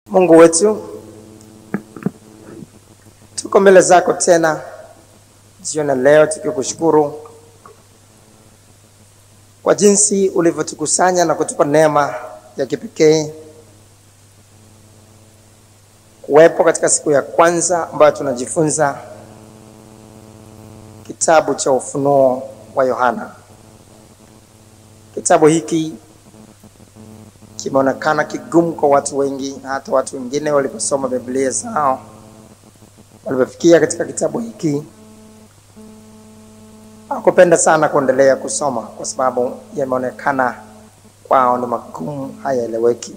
Mungu wetu, tuko mbele zako tena jioni leo tukikushukuru kwa jinsi ulivyotukusanya na kutupa neema ya kipekee kuwepo katika siku ya kwanza ambayo tunajifunza kitabu cha Ufunuo wa Yohana. Kitabu hiki kimeonekana kigumu kwa watu wengi, hata watu wengine waliposoma Biblia zao walipofikia katika kitabu hiki hakupenda sana kuendelea kusoma kwa sababu yameonekana kwao ni magumu, hayaeleweki.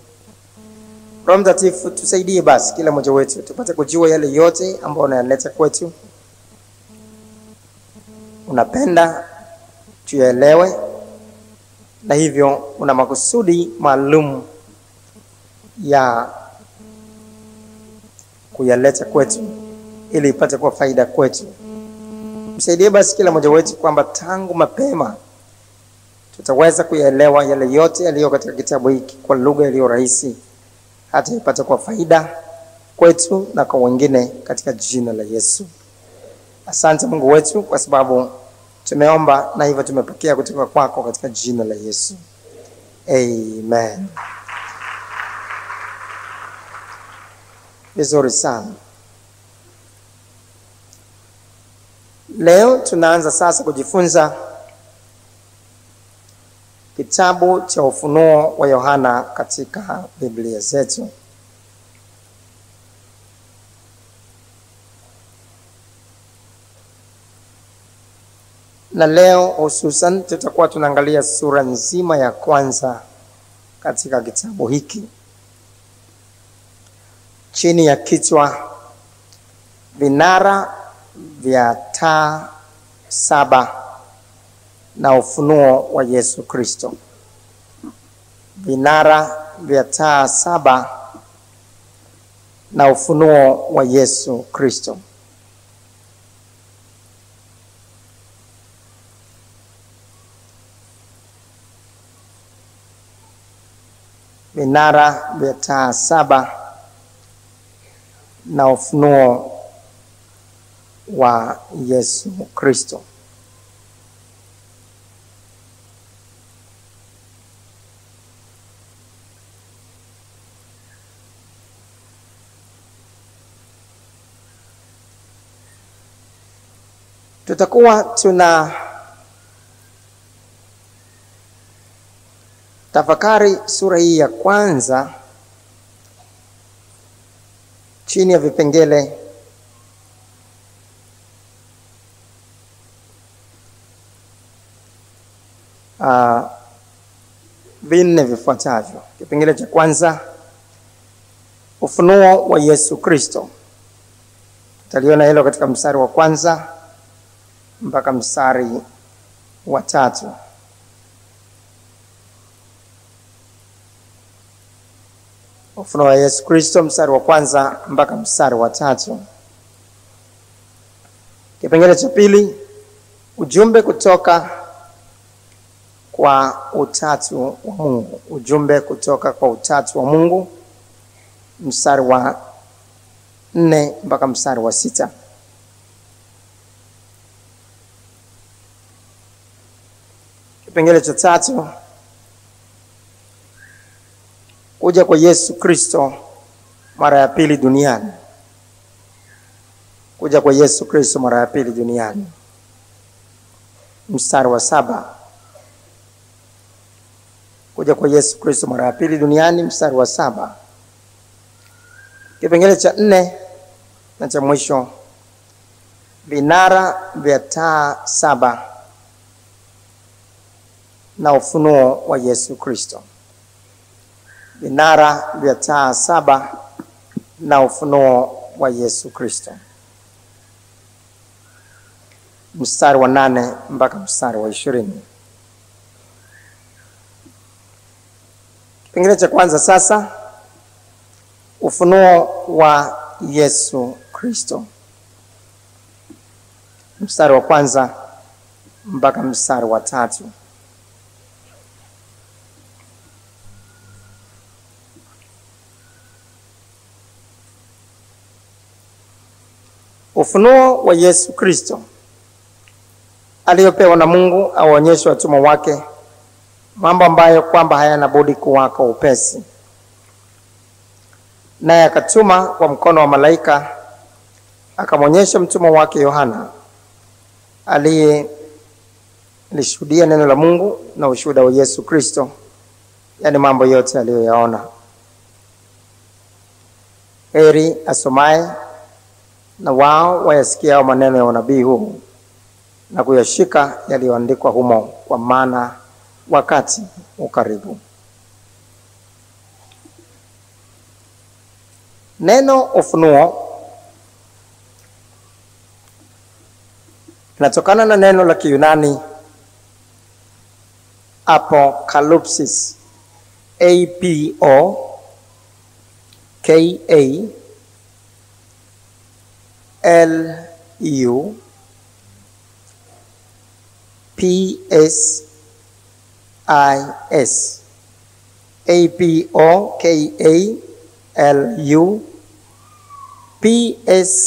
Roho Mtakatifu tusaidie basi kila mmoja wetu tupate kujua yale yote ambayo unayaleta kwetu. Unapenda tuyaelewe, na hivyo una makusudi maalum ya kuyaleta kwetu ili ipate kuwa faida kwetu. Msaidie basi kila mmoja wetu kwamba tangu mapema tutaweza kuyaelewa yale yote yaliyo katika kitabu hiki kwa lugha iliyo rahisi, hata ipate kuwa faida kwetu na kwa wengine, katika jina la Yesu. Asante Mungu wetu kwa sababu tumeomba na hivyo tumepokea kutoka kwako katika jina la Yesu. Amen. Vizuri sana. Leo tunaanza sasa kujifunza kitabu cha Ufunuo wa Yohana katika Biblia zetu. Na leo hususan tutakuwa tunaangalia sura nzima ya kwanza katika kitabu hiki chini ya kichwa vinara vya taa 7 na ufunuo wa Yesu Kristo. Vinara vya taa 7 na ufunuo wa Yesu Kristo. Vinara vya taa 7 na ufunuo wa Yesu Kristo. Tutakuwa tuna tafakari sura hii ya kwanza chini ya vipengele vinne vifuatavyo. Kipengele cha kwanza, ufunuo wa Yesu Kristo. Tutaliona hilo katika mstari wa kwanza mpaka mstari wa 3. Ufunuo wa Yesu Kristo, mstari wa kwanza mpaka mstari wa 3. Kipengele cha pili, ujumbe kutoka kwa utatu wa Mungu. Ujumbe kutoka kwa utatu wa Mungu, mstari wa 4 mpaka mstari wa 6. Kipengele cha 3, kuja kwa Yesu Kristo mara ya pili duniani. Kuja kwa Yesu Kristo mara ya pili duniani, mstari wa 7. Kuja kwa Yesu Kristo mara ya pili duniani, mstari wa 7. Kipengele cha 4 na cha mwisho, vinara vya taa 7 na ufunuo wa Yesu Kristo. Vinara vya taa 7 na ufunuo wa Yesu Kristo, mstari wa 8 mpaka mstari wa 20. Kipengele cha kwanza sasa, ufunuo wa Yesu Kristo, mstari wa kwanza mpaka mstari wa 3. Ufunuo wa Yesu Kristo aliyopewa na Mungu awaonyeshe watumwa wake mambo ambayo kwamba hayana budi kuwako upesi. Naye akatuma kwa mkono wa malaika akamwonyesha mtumwa wake Yohana aliyelishuhudia neno la Mungu na ushuhuda wa Yesu Kristo, yani mambo yote aliyoyaona. Heri asomaye na wao wayasikia maneno ya unabii huu na kuyashika yaliyoandikwa humo, kwa maana wakati ukaribu. Neno ufunuo linatokana na neno la Kiyunani apocalypsis, APOKALUPSIS,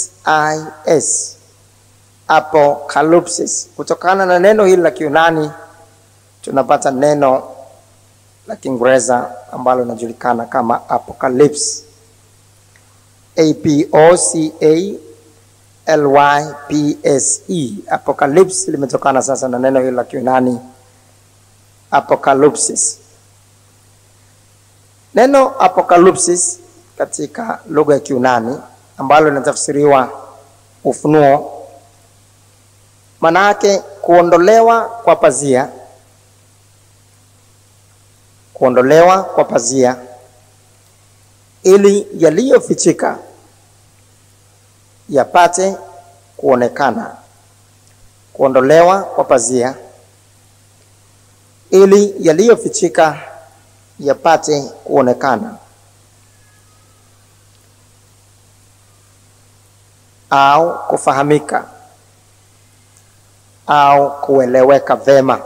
APOKALUPSIS, apocalypsis. Kutokana na neno hili la Kiyunani tunapata neno la Kiingereza ambalo linajulikana kama apocalypse, APOCALYPSE. Apocalypse limetokana sasa na neno hili la Kiyunani apocalypsis. Neno apocalypsis katika lugha ya Kiyunani ambalo linatafsiriwa ufunuo, maana yake kuondolewa kwa pazia, kuondolewa kwa pazia ili yaliyofichika yapate kuonekana. Kuondolewa kwa pazia ili yaliyofichika yapate kuonekana, au kufahamika au kueleweka vema.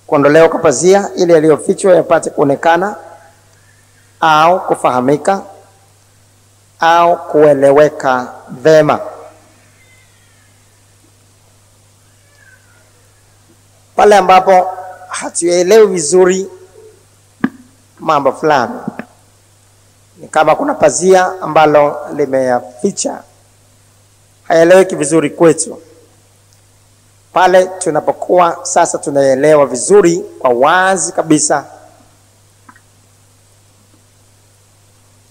Kuondolewa kwa pazia ili yaliyofichwa yapate kuonekana au kufahamika au kueleweka vema. Pale ambapo hatuelewi vizuri mambo fulani, ni kama kuna pazia ambalo limeyaficha, hayaeleweki vizuri kwetu. Pale tunapokuwa sasa tunaelewa vizuri kwa wazi kabisa,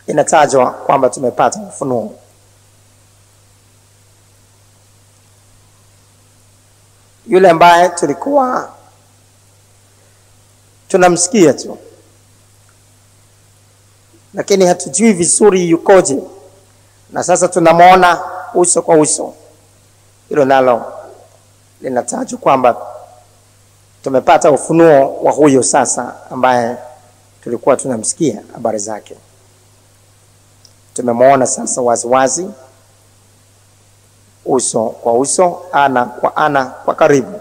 inatajwa kwamba tumepata ufunuo. Yule ambaye tulikuwa tunamsikia tu lakini hatujui vizuri yukoje, na sasa tunamwona uso kwa uso, hilo nalo linatajwa kwamba tumepata ufunuo wa huyo sasa ambaye tulikuwa tunamsikia habari zake. Tumemwona sasa waziwazi, uso kwa uso, ana kwa ana, kwa karibu.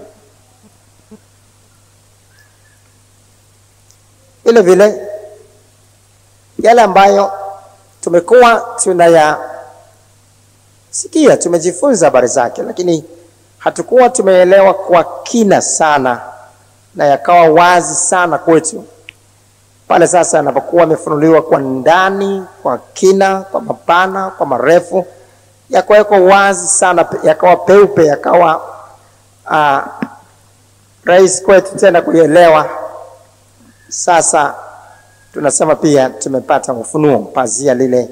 Vile vile yale ambayo tumekuwa tunayasikia, tumejifunza habari zake, lakini hatukuwa tumeelewa kwa kina sana na yakawa wazi sana kwetu, pale sasa yanapokuwa yamefunuliwa kwa ndani, kwa kina, kwa mapana, kwa marefu, yakawekwa wazi sana, yakawa peupe, yakawa rahisi kwetu tena kuelewa. Sasa tunasema pia tumepata ufunuo, pazia lile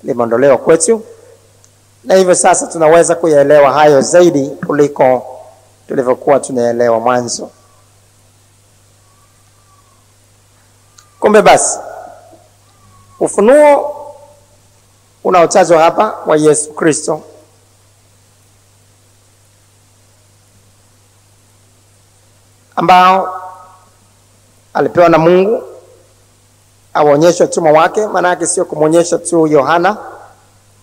limeondolewa kwetu, na hivyo sasa tunaweza kuyaelewa hayo zaidi kuliko tulivyokuwa tunaelewa mwanzo. Kumbe basi ufunuo unaotajwa hapa wa Yesu Kristo ambao alipewa na Mungu awaonyeshe watumwa wake, maana yake sio kumwonyesha tu Yohana,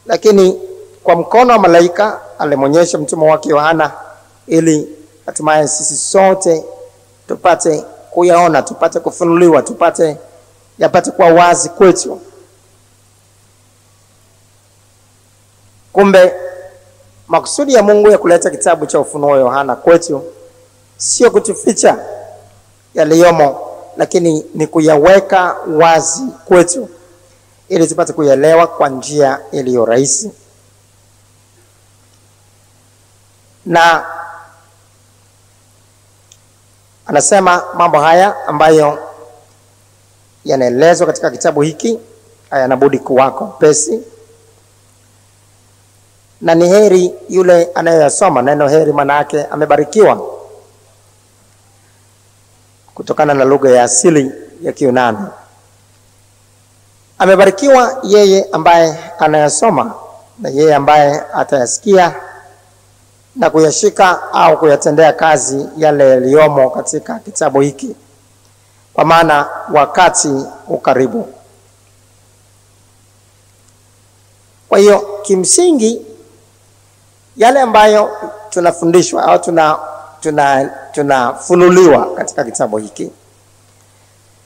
lakini kwa mkono wa malaika alimwonyesha mtumwa wake Yohana ili hatimaye sisi sote tupate kuyaona, tupate kufunuliwa, yapate kwa wazi kwetu. Kumbe makusudi ya Mungu ya kuleta kitabu cha Ufunuo Yohana kwetu sio kutuficha yaliyomo, lakini ni kuyaweka wazi kwetu ili tupate kuelewa kwa njia iliyo rahisi. Na anasema mambo haya ambayo yanaelezwa katika kitabu hiki hayana budi kuwako pesi, na ni heri yule anayeyasoma. Neno heri maana yake amebarikiwa, kutokana na lugha ya asili ya Kiyunani. Amebarikiwa yeye ambaye anayasoma na yeye ambaye atayasikia na kuyashika au kuyatendea kazi yale yaliyomo katika kitabu hiki, kwa maana wakati ukaribu. Kwa hiyo kimsingi yale ambayo tunafundishwa au tunafunuliwa katika kitabu hiki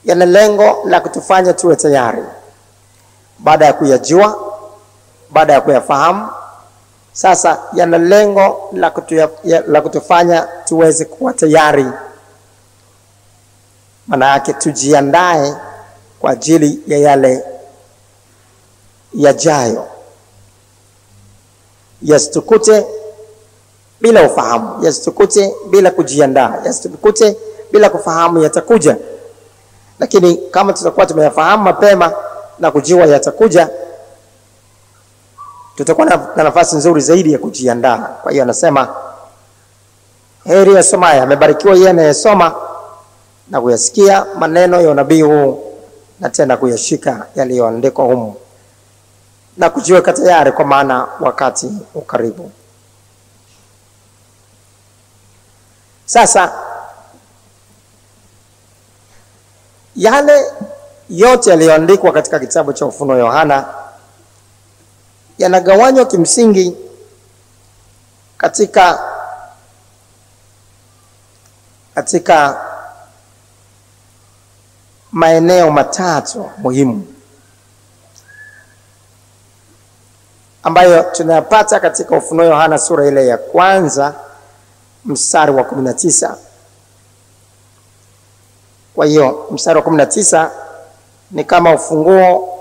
yana lengo la kutufanya tuwe tayari. Baada ya kuyajua, baada ya kuyafahamu, sasa yana lengo la kutufanya tuweze kuwa tayari. Maana yake tujiandae kwa ajili ya yale yajayo. Yasitukute bila ufahamu, yasitukute bila kujiandaa, yasitukute bila kufahamu yatakuja. Lakini kama tutakuwa tumeyafahamu mapema na kujua yatakuja, tutakuwa na nafasi nzuri zaidi ya kujiandaa. Kwa hiyo anasema heri yasomaye, amebarikiwa yeye anayesoma na kuyasikia maneno ya unabii huu, na tena kuyashika yaliyoandikwa humu na kujiweka tayari, kwa maana wakati ukaribu. Sasa yale yote yaliyoandikwa katika kitabu cha Ufunuo Yohana yanagawanywa kimsingi katika maeneo matatu muhimu ambayo tunayapata katika Ufunuo Yohana sura ile ya kwanza mstari wa 19. Kwa hiyo mstari wa 19 ni kama ufunguo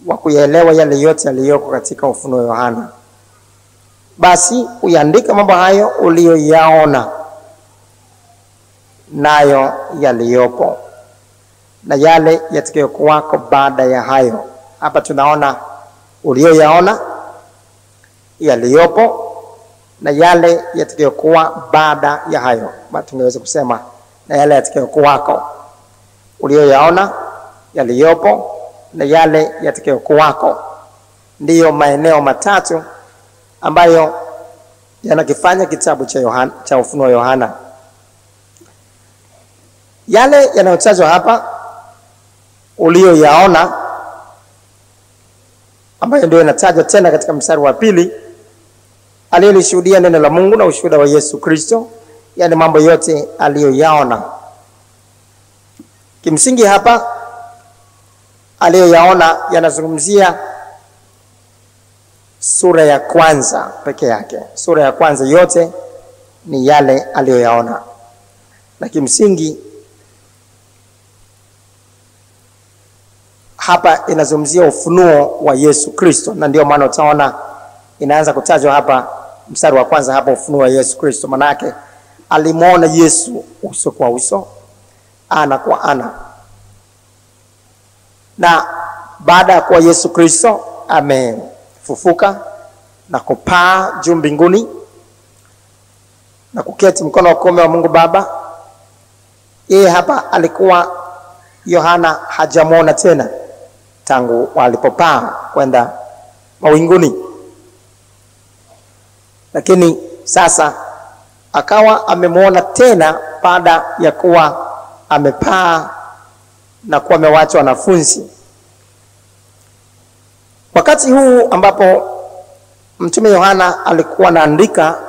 wa kuyaelewa yale yote yaliyoko katika Ufunuo Yohana. Basi uyaandike mambo hayo uliyoyaona, nayo yaliyopo, na yale yatakayokuwako baada ya hayo. Hapa tunaona uliyoyaona, yaliyopo, na yale yatakayokuwa baada ya hayo. Tungeweza kusema na yale yatakayokuwako. Uliyoyaona, yaliyopo, na yale yatakayokuwako ndiyo maeneo matatu ambayo yanakifanya kitabu cha Ufunuo Yohana. Yale yanayotajwa hapa, uliyoyaona, ambayo ndio inatajwa tena katika mstari wa pili, aliyelishuhudia neno la Mungu na ushuhuda wa Yesu Kristo, yani mambo yote aliyoyaona. Kimsingi hapa aliyoyaona yanazungumzia sura ya kwanza peke yake. Sura ya kwanza yote ni yale aliyoyaona, na kimsingi hapa inazungumzia ufunuo wa Yesu Kristo, na ndio maana utaona inaanza kutajwa hapa mstari wa kwanza hapa, ufunuo wa Yesu Kristo. Maana yake alimuona Yesu uso kwa uso, ana kwa ana. Na baada ya kuwa Yesu Kristo amefufuka na kupaa juu mbinguni na kuketi mkono wa kuume wa Mungu Baba, yeye hapa alikuwa Yohana hajamuona tena tangu walipopaa kwenda mawinguni. Lakini sasa akawa amemuona tena baada ya kuwa amepaa na kuwa amewacha wanafunzi. Wakati huu ambapo mtume Yohana alikuwa anaandika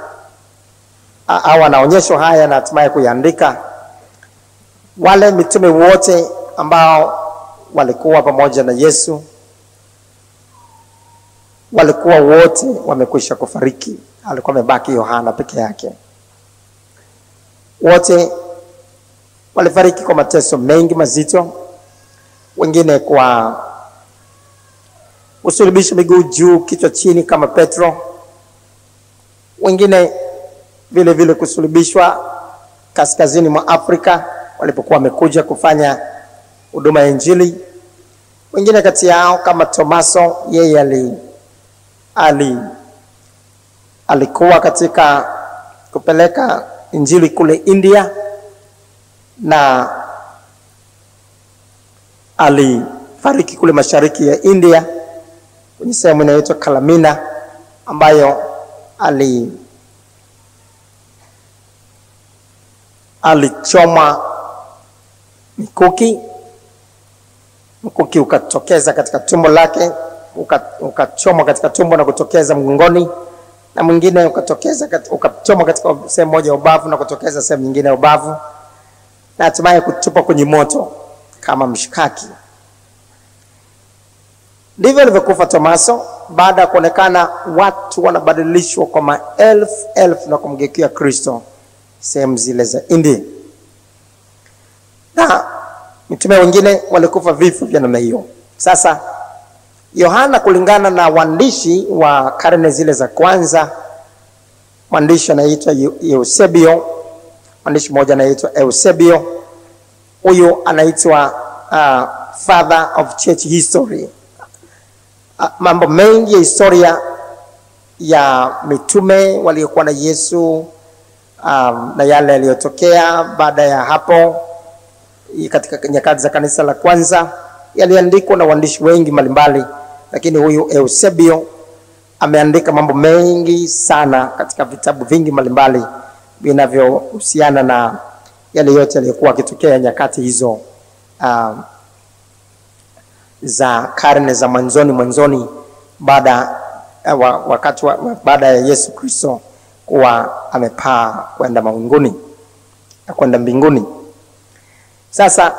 au anaonyeshwa haya na hatimaye kuyaandika, wale mitume wote ambao walikuwa pamoja na Yesu walikuwa wote wamekwisha kufariki. Alikuwa amebaki Yohana peke yake. Wote walifariki kwa mateso mengi mazito, wengine kwa usulubisho miguu juu kichwa chini kama Petro, wengine vile vile kusulubishwa kaskazini mwa Afrika walipokuwa wamekuja kufanya huduma ya Injili. Wengine kati yao kama Tomaso, yeye alikuwa katika kupeleka Injili kule India, na alifariki kule mashariki ya India kwenye sehemu inayoitwa Kalamina, ambayo alichoma mikuki ukatokeza katika tumbo lake, ukachoma katika tumbo na kutokeza mgongoni, na mwingine ukachoma katika sehemu moja ya ubavu na kutokeza sehemu nyingine ya ubavu, na hatimaye kutupa kwenye moto kama mshikaki. Ndivyo alivyokufa Tomaso, baada ya kuonekana watu wanabadilishwa kwa maelfu na kumgeukia Kristo sehemu zile za India. Na mitume wengine walikufa vifo vya namna hiyo. Sasa Yohana, kulingana na waandishi wa karne zile za kwanza, mwandishi anaitwa Eusebio, mwandishi mmoja anaitwa Eusebio, huyu anaitwa father of church history. Mambo mengi ya historia ya mitume waliokuwa na Yesu na yale yaliyotokea baada ya hapo katika nyakati za kanisa la kwanza yaliandikwa na waandishi wengi mbalimbali, lakini huyu Eusebio ameandika mambo mengi sana katika vitabu vingi mbalimbali vinavyohusiana na yale yote yaliyokuwa yakitokea nyakati hizo za karne za mwanzoni baada ya Yesu Kristo kuwa amepaa kwenda mawinguni na kwenda mbinguni. Sasa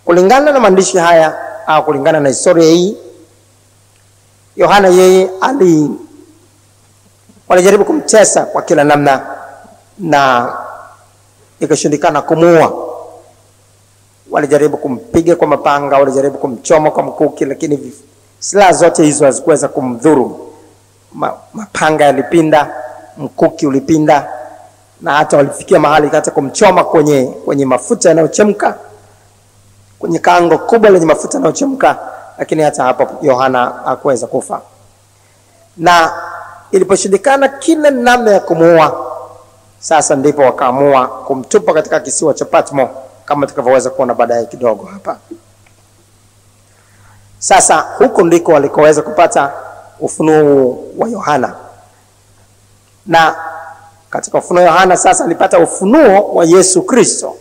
kulingana na maandishi haya au kulingana na historia hii, Yohana yeye walijaribu kumtesa kwa kila namna na ikashindikana kumuua. Walijaribu kumpiga kwa mapanga, walijaribu kumchoma kwa mkuki, lakini silaha zote hizo hazikuweza kumdhuru. Mapanga yalipinda, mkuki ulipinda, na hata walifikia mahali hata kumchoma kwenye mafuta yanayochemka, kwenye kango kubwa lenye mafuta yanayochemka, lakini hata hapo Yohana hakuweza kufa. Na iliposhindikana kila namna ya kumuua, sasa ndipo wakaamua kumtupa katika kisiwa cha Patmo, kama tutakavyoweza kuona baadaye kidogo hapa. Sasa huko ndiko walikoweza kupata ufunuo wa Yohana. Na katika ufunuo wa Yohana sasa alipata ufunuo wa Yesu Kristo,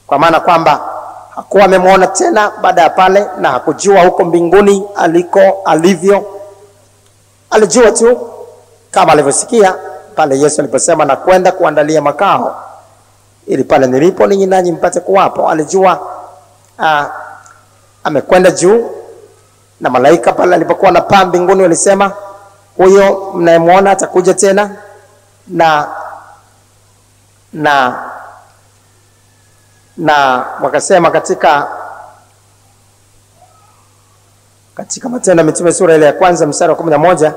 kwa maana kwamba hakuwa amemwona tena baada ya pale, na hakujua huko mbinguni alivyo. Alijua tu kama alivyosikia pale Yesu aliposema na kwenda kuandalia makao, ili pale nilipo ninyi nanyi mpate kuwapo. Alijua amekwenda juu, na malaika pale alipokuwa anapaa mbinguni walisema huyo mnayemwona atakuja tena, na wakasema katika Matendo ya Mitume sura ile ya kwanza mstari wa 11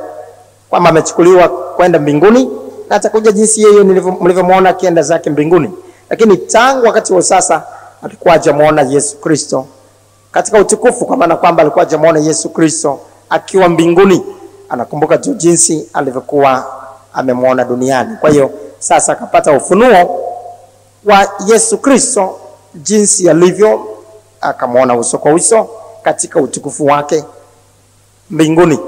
kwamba amechukuliwa kwenda mbinguni na atakuja jinsi yeye mlivyomwona akienda zake mbinguni. Lakini tangu wakati wa sasa alikuwa hajamuona Yesu Kristo katika utukufu, kwa maana kwamba alikuwa hajamuona Yesu Kristo akiwa mbinguni. Anakumbuka tu jinsi alivyokuwa amemuona duniani. Kwa hiyo sasa akapata ufunuo wa Yesu Kristo jinsi alivyo, akamuona uso kwa uso katika utukufu wake mbinguni.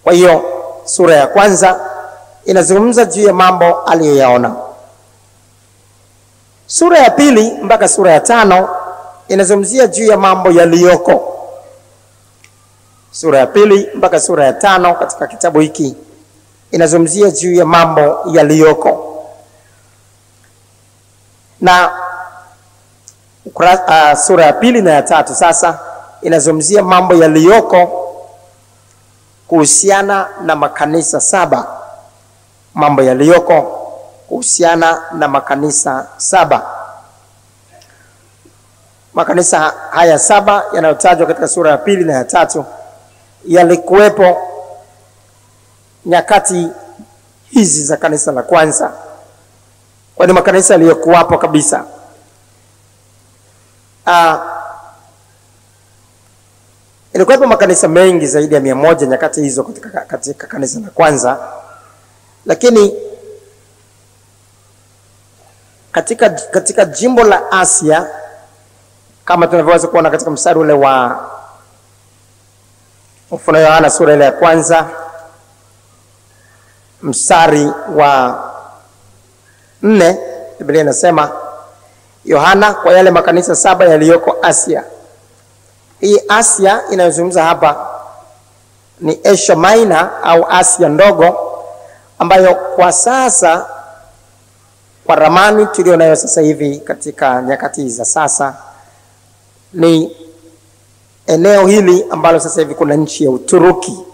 Kwa hiyo sura ya kwanza inazungumza juu ya mambo aliyoyaona. Sura ya pili mpaka sura ya 5 inazungumzia juu ya mambo yaliyoko. Sura ya pili mpaka sura ya 5 katika kitabu hiki inazungumzia juu ya mambo yaliyoko. Na sura ya pili na ya 3 sasa inazungumzia mambo yaliyoko kuhusiana na makanisa 7. Mambo yaliyoko kuhusiana na makanisa 7. Makanisa haya 7 yanayotajwa katika sura ya 2 na ya 3 yalikuwepo nyakati hizi za kanisa la kwanza. Kwa ni makanisa yaliyokuwapo kabisa. Ilikuwepo makanisa mengi zaidi ya 100 nyakati hizo katika kanisa la kwanza. Lakini katika jimbo la Asia, kama tunavyoweza kuona katika mstari ule wa Ufunuo Yohana sura ile ya 1 mstari wa 4, Biblia inasema, Yohana kwa yale makanisa 7 yaliyoko Asia. Hii Asia inayozungumza hapa ni Asia Minor au Asia ndogo, ambayo kwa sasa kwa ramani tulio nayo sasa hivi katika nyakati za sasa ni eneo hili ambalo sasa hivi kuna nchi ya Uturuki.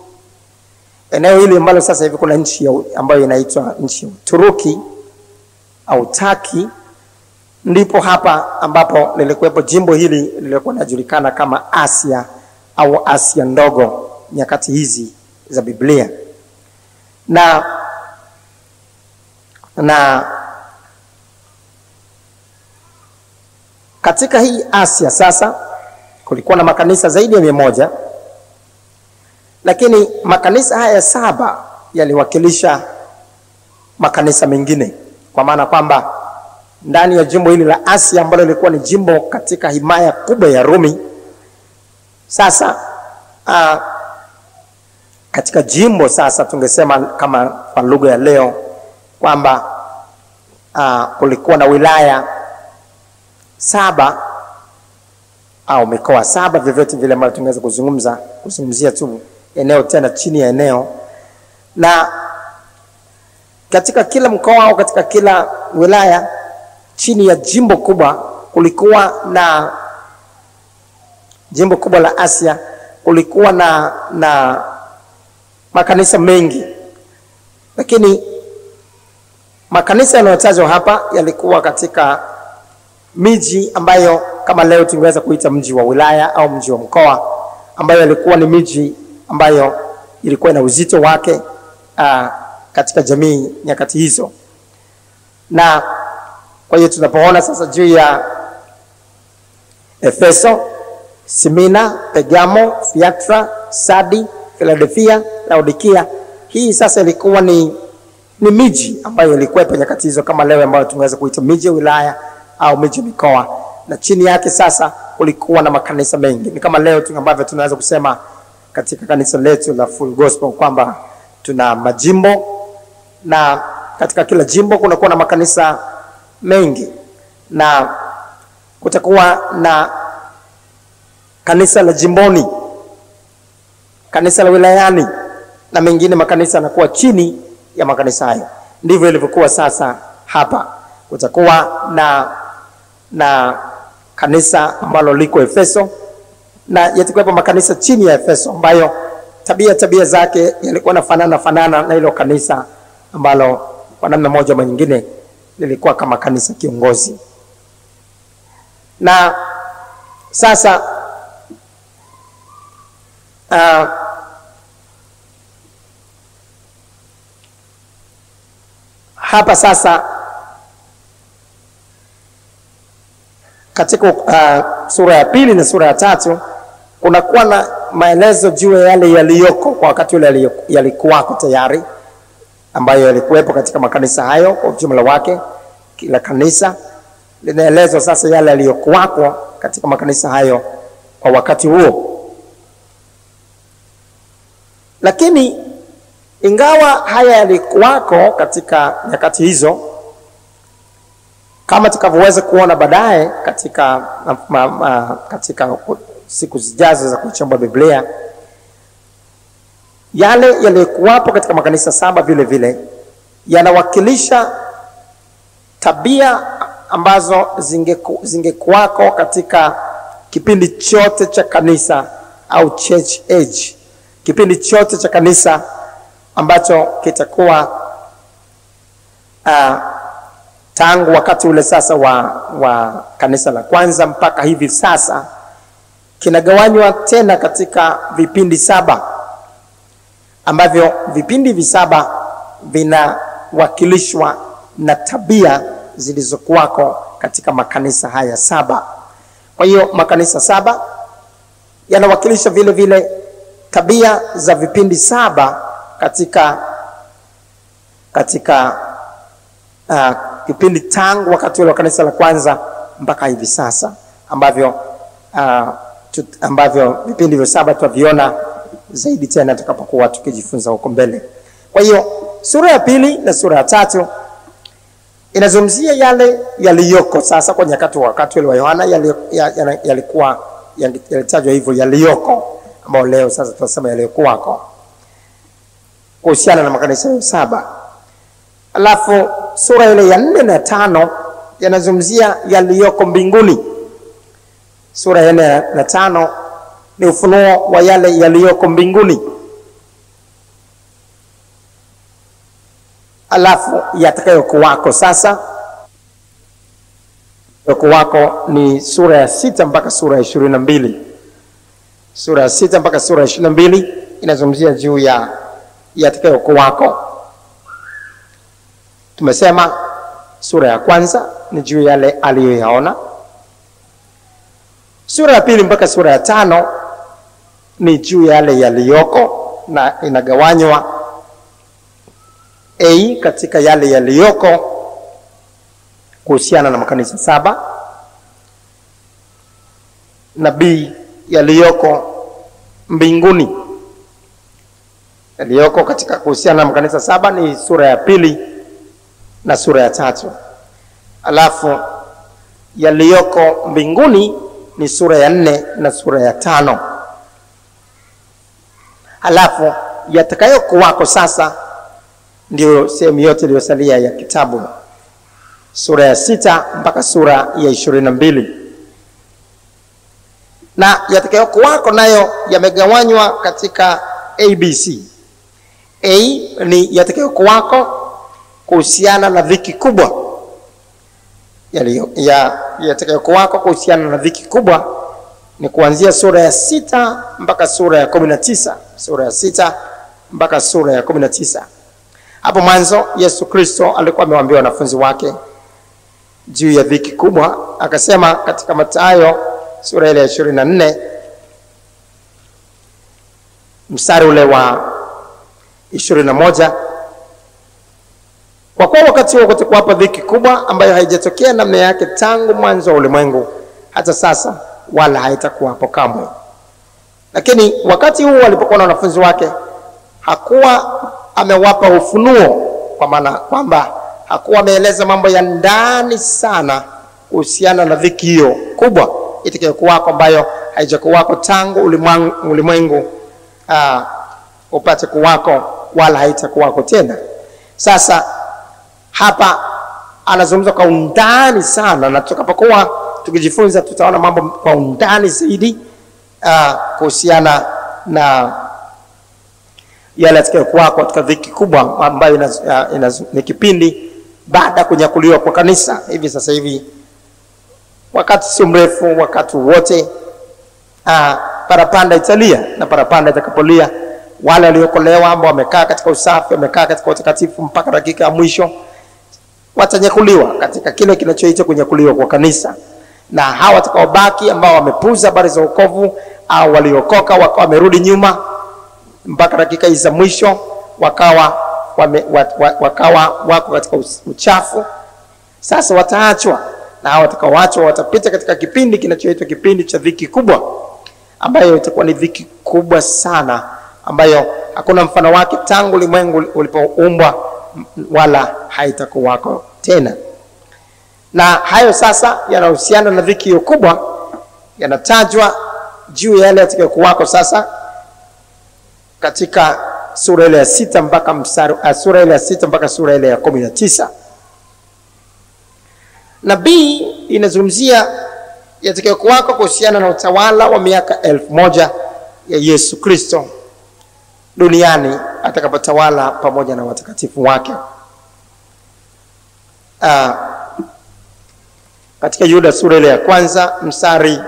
Eneo hili ambalo sasa hivi kuna nchi ambayo inaitwa nchi ya Uturuki au Turkey, ndipo hapa ambapo lilikuwepo jimbo hili lilikuwa linajulikana kama Asia au Asia ndogo nyakati hizi za Biblia. Na katika hii Asia sasa kulikuwa na makanisa zaidi ya 100, lakini makanisa haya 7 yaliwakilisha makanisa mengine, kwa maana kwamba ndani ya jimbo hili la Asia ambalo lilikuwa ni jimbo katika himaya kubwa ya Rumi. Sasa katika jimbo sasa tungesema kama kwa lugha ya leo kwamba kulikuwa na wilaya 7 au mikoa 7, vyovyote vile ambavyo tungeweza kuzungumzia tu eneo tena chini ya eneo. Na katika kila mkoa au katika kila wilaya chini ya jimbo kubwa kulikuwa na jimbo kubwa la Asia, kulikuwa na makanisa mengi. Lakini makanisa yanayotajwa hapa yalikuwa katika miji ambayo kama leo tungeweza kuita mji wa wilaya au mji wa mkoa, ambayo yalikuwa ni miji ambayo ilikuwa na uzito wake katika jamii nyakati hizo. Na kwa hiyo tunapoona sasa juu ya Efeso, Smyrna, Pergamo, Thyatira, Sardi, Philadelphia, Laodikia, hii sasa ilikuwa ni miji ambayo ilikuwepo nyakati hizo kama leo ambayo tungeweza kuita miji ya wilaya au miji ya mikoa. Na chini yake sasa kulikuwa na makanisa mengi. Ni kama leo ambavyo tunaweza kusema katika kanisa letu la Full Gospel kwamba tuna majimbo, na katika kila jimbo kunakuwa na makanisa mengi, na kutakuwa na kanisa la jimboni, kanisa la wilayani, na mengine makanisa yanakuwa chini ya makanisa hayo. Ndivyo ilivyokuwa sasa hapa. Kutakuwa na kanisa ambalo liko Efeso, na yatakuwepo makanisa chini ya Efeso ambayo tabia zake yalikuwa fanana na hilo kanisa ambalo kwa namna moja au nyingine lilikuwa kama kanisa kiongozi. Na sasa hapa sasa katika sura ya 2 na sura ya 3 kunakuwa na maelezo juu ya yale yaliyoko kwa wakati ule yalikuwako tayari, ambayo yalikuwepo katika makanisa hayo kwa ujumla wake. Kila kanisa linaelezwa sasa yale yaliyokuwako katika makanisa hayo kwa wakati huo. Lakini ingawa haya yalikuwako katika nyakati hizo, kama tutakavyoweza kuona baadaye katika siku zijazo za kuchambua Biblia, yale yalikuwapo katika makanisa 7 vile vile yanawakilisha tabia ambazo zingekuwako katika kipindi chote cha kanisa au church age, kipindi chote cha kanisa ambacho kitakuwa tangu wakati ule sasa wa kanisa la kwanza mpaka hivi sasa, kinagawanywa tena katika vipindi 7, ambavyo vipindi hivi 7 vinawakilishwa na tabia zilizokuwako katika makanisa haya 7. Kwa hiyo makanisa 7 yanawakilisha vile vile tabia za vipindi 7 katika kipindi tangu wakati ule wa kanisa la kwanza mpaka hivi sasa, ambavyo vipindi vya 7 tutaviona zaidi tena tutakapokuwa tukijifunza huko mbele. Kwa hiyo sura ya 2 na sura ya 3 inazungumzia yale yaliyoko sasa kwa nyakati wakati ule wa Yohana, yalikuwa yalitajwa hivyo yaliyoko, ambao leo sasa tunasema yaliyokuwako kuhusiana na makanisa 7. Alafu sura ile ya 4 na 5 yanazungumzia yaliyoko mbinguni. Sura ya 4 na 5 ni ufunuo wa yale yaliyoko mbinguni. Alafu yatakayokuwako sasa, yatakayokuwako ni sura ya 6 mpaka sura ya 22. Sura ya 6 mpaka sura ya 22 inazungumzia juu ya yatakayokuwako. Tumesema sura ya kwanza ni juu yale aliyoyaona. Sura ya 2 mpaka sura ya 5 ni juu yale yaliyoko, na inagawanywa A katika yale yaliyoko kuhusiana na makanisa 7, na B yaliyoko mbinguni. Yaliyoko katika kuhusiana na makanisa 7 ni sura ya 2 na sura ya 3. Alafu yaliyoko mbinguni ni sura ya 4 na sura ya 5. Alafu yatakayokuwako sasa ndio sehemu yote iliyosalia ya kitabu, sura ya 6 mpaka sura ya 22. Na yatakayokuwako nayo yamegawanywa katika ABC. A ni yatakayokuwako kuhusiana na dhiki kubwa. Yatakayokuwako kuhusiana na dhiki kubwa ni kuanzia sura ya 6 mpaka sura ya 19. Sura ya 6 mpaka sura ya 19. Hapo mwanzo Yesu Kristo alikuwa amewaambia wanafunzi wake juu ya dhiki kubwa. Akasema katika Mathayo sura ile ya 24 mstari ule wa 21, kwa kuwa wakati huo kutakuwa hapa dhiki kubwa ambayo haijatokea namna yake tangu mwanzo wa ulimwengu hata sasa, wala haitakuwa hapo kamwe. Lakini wakati huo walipokuwa na wanafunzi wake hakuwa amewapa ufunuo, kwa maana kwamba hakuwa ameeleza mambo ya ndani sana kuhusiana na dhiki hiyo kubwa itakayokuwako, ambayo haijakuwako tangu ulimwengu upate kuwako, wala haitakuwako tena. Sasa hapa anazungumza kwa undani sana, na tutakapokuwa tukijifunza tutaona mambo kwa undani zaidi kuhusiana na yale yatakayokuwako katika dhiki kubwa, ambayo ni kipindi baada ya kunyakuliwa kwa kanisa. Hivi sasa hivi wakati si mrefu, wakati wote parapanda italia, na parapanda itakapolia wale waliokolewa ambao wamekaa katika usafi, wamekaa katika utakatifu mpaka dakika ya mwisho, watanyakuliwa katika kile kinachoitwa kunyakuliwa kwa kanisa. Na hawa watakaobaki ambao wamepuuza habari za wokovu au waliokoka wakawa wamerudi nyuma mpaka dakika za mwisho, wakawa wako katika uchafu, sasa wataachwa. Na hawa watakaoachwa watapita katika kipindi kinachoitwa kipindi cha dhiki kubwa, ambayo itakuwa ni dhiki kubwa sana, ambayo hakuna mfano wake tangu ulimwengu ulipoumbwa, wala haitakuwako tena. Na hayo sasa yanahusiana na dhiki hiyo kubwa, yanatajwa juu ya yale yatakayokuwako sasa katika sura ile ya 6 mpaka sura ile ya 6 mpaka sura ile ya 19. Na B inazungumzia yatakayokuwako kuhusiana na utawala wa miaka 1000 ya Yesu Kristo, duniani atakapotawala pamoja na watakatifu wake. Katika Yuda sura ile ya kwanza mstari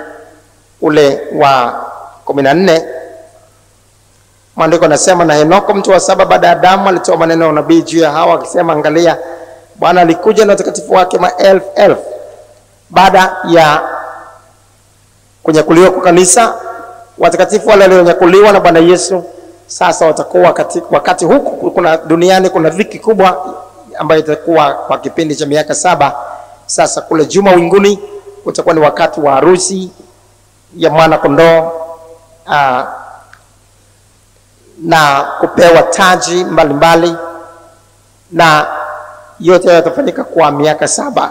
ule wa 14, maandiko nasema, na Henoko mtu wa 7 baada ya Adamu alitoa maneno ya nabii juu ya Hawa akisema, angalia, Bwana alikuja na watakatifu wake maelfu baada ya kunyakuliwa kwa kanisa. Watakatifu wale walionyakuliwa na Bwana Yesu sasa watakuwa wakati huku kuna duniani kuna dhiki kubwa ambayo itakuwa kwa kipindi cha miaka 7. Sasa kule juu mawinguni utakuwa ni wakati wa harusi ya mwana kondoo, na kupewa taji mbalimbali, na yote yatafanyika kwa miaka 7.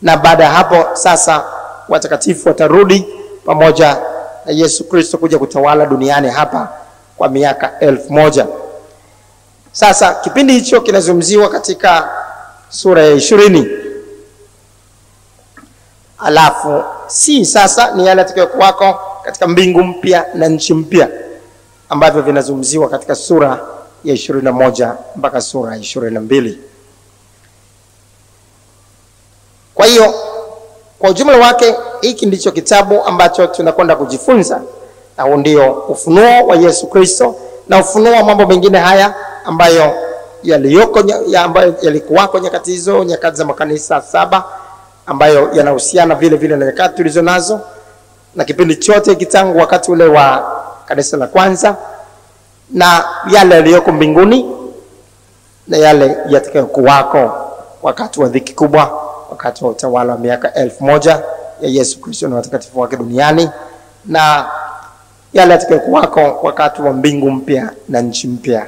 Na baada ya hapo sasa watakatifu watarudi pamoja na Yesu Kristo kuja kutawala duniani hapa kwa miaka 1000. Sasa kipindi hicho kinazungumziwa katika sura ya 20. Alafu sasa ni yale yatakayokuwako katika mbingu mpya na nchi mpya ambavyo vinazungumziwa katika sura ya 21 mpaka sura ya 22. Kwa hiyo kwa ujumla wake hiki ndicho kitabu ambacho tunakwenda kujifunza, na huo ndio ufunuo wa Yesu Kristo na ufunuo wa mambo mengine haya ambayo ambayo yalikuwako nyakati hizo, nyakati za makanisa 7 ambayo yanahusiana vile vile na nyakati tulizo nazo, na kipindi chote kitangu wakati ule wa kanisa la kwanza, na yale yaliyoko mbinguni na yale yatakayokuwako wakati wa dhiki kubwa, wakati wa utawala wa miaka 1000 ya Yesu Kristo na watakatifu wake duniani, na yale yatakayokuwako wakati wa mbingu mpya na nchi mpya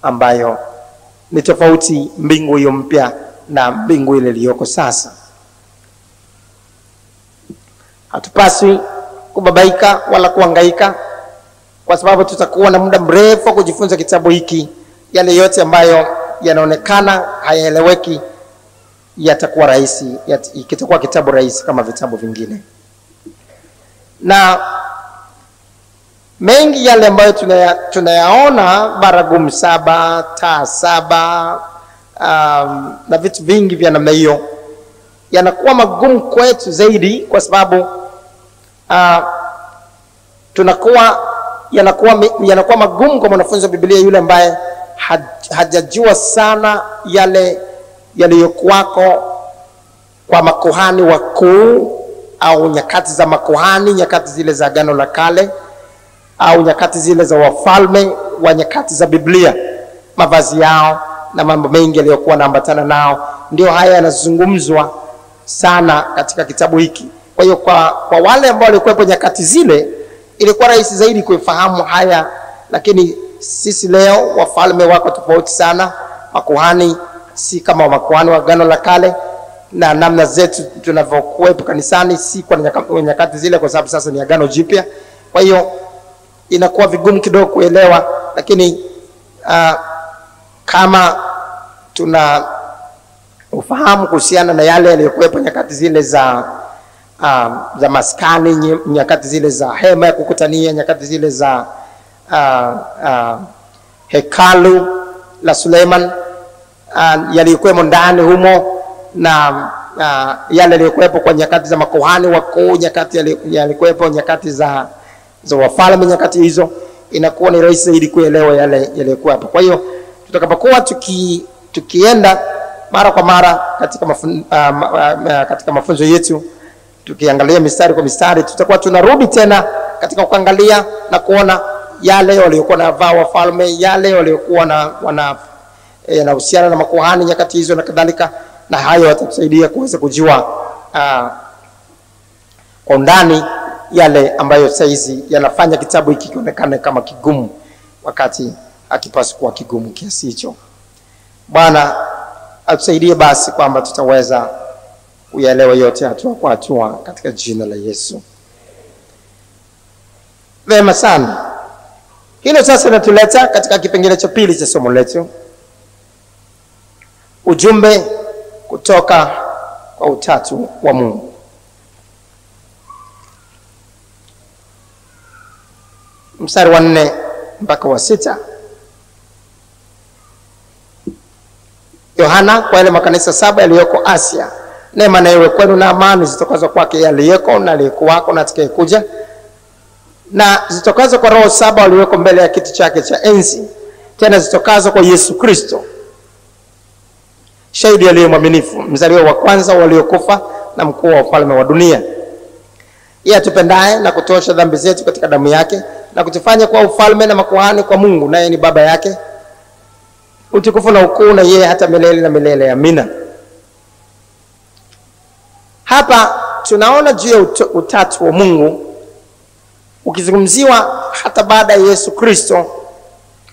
ambayo ni tofauti mbingu hiyo mpya na mbingu ile iliyoko sasa. Hatupaswi kubabaika wala kuhangaika, kwa sababu tutakuwa na muda mrefu kujifunza kitabu hiki. Yale yote ambayo yanaonekana hayaeleweki yatakuwa rahisi, kitakuwa kitabu rahisi kama vitabu vingine. Na mengi yale ambayo tunayaona, baragumu 7, taa 7, na vitu vingi vya namna hiyo, yanakuwa magumu kwetu zaidi kwa sababu yanakuwa magumu kwa mwanafunzi wa Biblia yule ambaye hajajua sana yale yaliyokuwako kwa makuhani wakuu, au nyakati za makuhani, nyakati zile za Agano la Kale, au nyakati zile za wafalme wa nyakati za Biblia, mavazi yao na mambo mengi yaliyokuwa naambatana nao. Ndio haya yanazungumzwa sana katika kitabu hiki. Kwa hiyo kwa wale ambao walikuwa nyakati zile ilikuwa rahisi zaidi kufahamu haya, lakini sisi leo wafalme wako tofauti sana, makuhani si kama makuhani wa Agano la Kale, na namna zetu tunavyokuwepo kanisani si kwa nyakati zile, kwa sababu sasa ni Agano Jipya. Kwa hiyo inakuwa vigumu kidogo kuelewa, lakini kama tuna ufahamu kuhusiana na yale yaliyokuwepo nyakati zile za maskani, nyakati zile za hema ya kukutania, nyakati zile za hekalu la Suleiman, yaliyokuwemo ndani humo, na yale yaliyokuwepo kwa nyakati za makuhani wakuu, nyakati yalikuwepo nyakati za wafalme, nyakati hizo inakuwa ni rahisi zaidi kuelewa yale yaliyokuwepo. Kwa hiyo tutakapokuwa tukienda mara kwa mara katika mafunzo yetu, tukiangalia mistari kwa mistari, tutakuwa tunarudi tena katika kuangalia na kuona yale waliokuwa na vaa wafalme, yale waliokuwa yanahusiana na makuhani nyakati hizo na kadhalika, na hayo yatatusaidia kuweza kujua kwa undani yale ambayo saizi yanafanya kitabu hiki kionekane kama kigumu, wakati hakipaswi kuwa kigumu kiasi hicho. Bwana atusaidie basi kwamba tutaweza kuyaelewa yote hatua kwa hatua katika jina la Yesu. Vema sana. Hilo sasa linatuleta katika kipengele cha pili cha somo letu, ujumbe kutoka kwa utatu wa Mungu. Mstari wa 4 mpaka wa 6 Yohana kwa ile makanisa 7 yaliyoko Asia. Neema na iwe kwenu na amani zitokazo kwake yaliyeko na aliyekuwako na atakayekuja, na zitokazo kwa roho 7 walioko mbele ya kiti chake cha enzi, tena zitokazo kwa Yesu Kristo, shahidi aliye mwaminifu, mzaliwa wa kwanza waliokufa na mkuu wa ufalme wa dunia. Yeye atupendaye na kutosha dhambi zetu katika damu yake, na kutufanya kwa ufalme na makuhani kwa Mungu, naye ni baba yake. Utukufu na ukuu na yeye hata milele na milele. Amina. Hapa tunaona juu ya utatu wa Mungu ukizungumziwa hata baada ya Yesu Kristo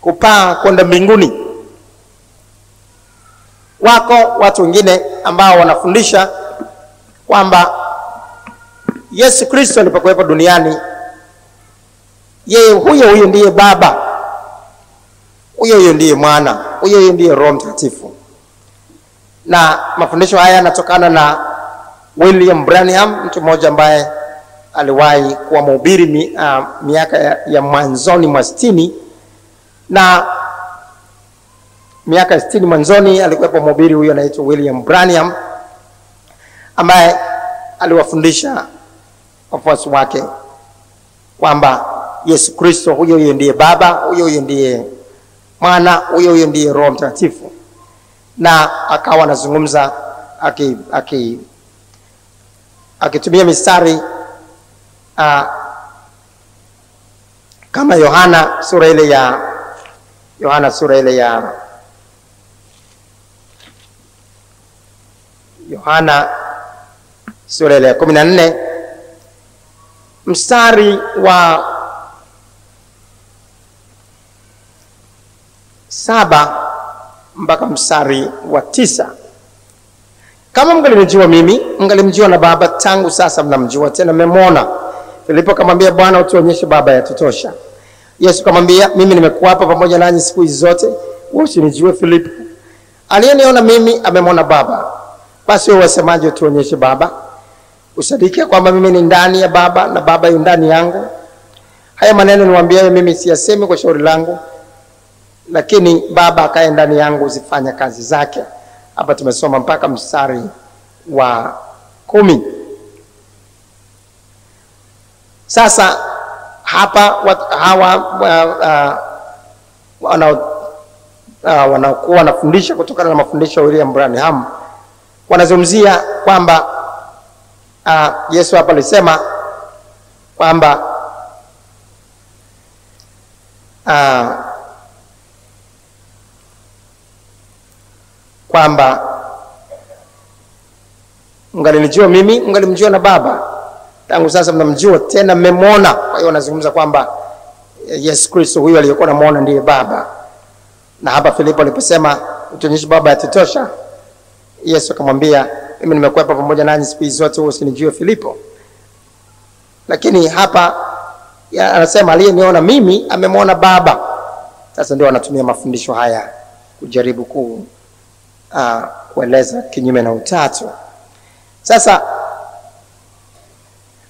kupaa kwenda mbinguni. Wako watu wengine ambao wanafundisha kwamba Yesu Kristo alipokuwepo duniani, yeye huyo ndiye Baba, huyo ndiye Mwana, huyo ndiye Roho Mtakatifu. Na mafundisho haya yanatokana na William Branham, mtu mmoja ambaye aliwahi kuwa mhubiri miaka ya mwanzoni mwa 60, na miaka 60 mwanzoni alikuwepo mhubiri huyo anaitwa William Branham, ambaye aliwafundisha wafuasi wake kwamba Yesu Kristo huyo ndiye Baba, huyo ndiye Mwana, huyo ndiye Roho Mtakatifu. Na akawa anazungumza akitumia mistari kama Yohana sura ile ya 14 mstari wa 7 mpaka mstari wa 9. Kama mngalimjua mimi, mngalimjua na Baba. Tangu sasa mnamjua, tena mmemwona. Filipo akamwambia, Bwana, utuonyeshe Baba, yatutosha. Yesu akamwambia, mimi nimekuwa hapa pamoja nanyi siku hizi zote, wewe usinijue Filipo? Aliyeniona mimi amemwona Baba. Basi wewe wasemaje utuonyeshe Baba? Usadiki kwamba mimi ni ndani ya Baba na Baba yu ndani yangu? Haya maneno niwaambiayo mimi siyasemi kwa shauri langu, lakini Baba akae ndani yangu zifanya kazi zake. Hapa tumesoma mpaka mstari wa 10. Sasa hapa hawa wanaokuwa wanafundisha kutokana na mafundisho ya William Branham wanazungumzia kwamba Yesu hapa alisema kwamba mngalinijua mimi, mngalimjua na Baba. Tangu sasa mnamjua, tena mmemwona. Kwa hiyo wanazungumza kwamba Yesu Kristo huyo aliyekuwa anamuona ndiye Baba. Na hapa Filipo aliposema utuonyeshe Baba, yatutosha, Yesu akamwambia, mimi nimekuwa pamoja nanyi siku hizi zote, usinijue Filipo? Lakini hapa anasema aliyeniona mimi amemwona Baba. Sasa ndio wanatumia mafundisho haya kujaribu kueleza kinyume na utatu. Sasa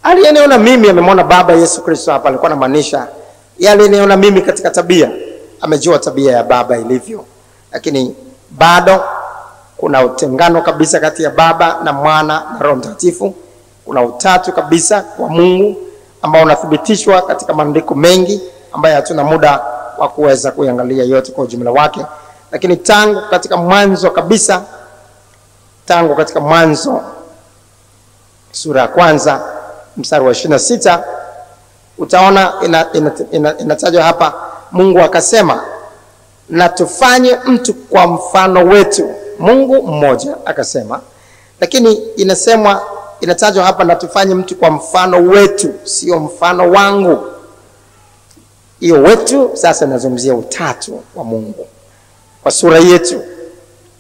aliyeniona mimi amemwona Baba. Yesu Kristo hapa alikuwa anamaanisha yale aliyeniona mimi katika tabia, amejua tabia ya Baba ilivyo. Lakini bado kuna utengano kabisa kati ya Baba na Mwana na Roho Mtakatifu. Kuna utatu kabisa kwa Mungu ambao unathibitishwa katika maandiko mengi ambayo hatuna muda wa kuweza kuangalia yote kwa ujumla wake. Lakini tangu katika Mwanzo sura ya 1 mstari wa 26 utaona inatajwa hapa, Mungu akasema na tufanye mtu kwa mfano wetu. Mungu mmoja akasema, lakini inatajwa hapa na tufanye mtu kwa mfano wetu, sio mfano wangu. Hiyo wetu sasa inazungumzia utatu wa Mungu kwa sura yetu.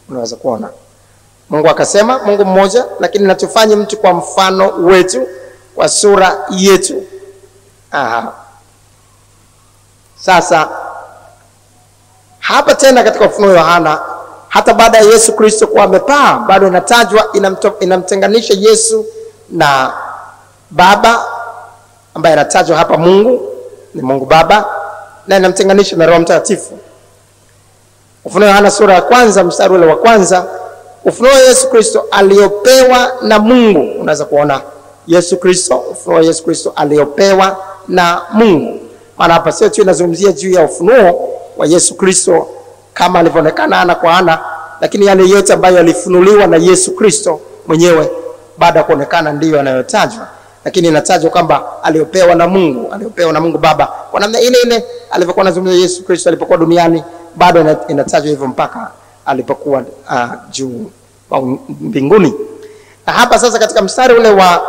Unaweza kuona Mungu akasema, Mungu mmoja, lakini na tufanye mtu kwa mfano wetu, kwa sura yetu. Sasa hapa tena katika Ufunuo Yohana, hata baada ya Yesu Kristo kuwa amepaa, bado inatajwa, inamtenganisha Yesu na Baba, ambaye anatajwa hapa Mungu ni Mungu Baba, na inamtenganisha na Roho Mtakatifu. Ufunuo Yohana sura ya kwanza mstari ule wa kwanza, ufunuo Yesu Kristo aliopewa na Mungu. Unaweza kuona Yesu Kristo, ufunuo Yesu Kristo aliopewa na Mungu. Maana hapa sio tu inazungumzia juu ya ufunuo wa Yesu Kristo kama alivyoonekana ana kwa ana, lakini yale yote ambayo yalifunuliwa na Yesu Kristo mwenyewe baada ya kuonekana ndiyo yanayotajwa. Lakini inatajwa kwamba aliopewa na Mungu, aliopewa na Mungu Baba. Kwa namna ile ile alivyokuwa anazungumza Yesu Kristo alipokuwa duniani, bado inatajwa hivyo mpaka alipokuwa juu mbinguni. Na hapa sasa katika mstari ule wa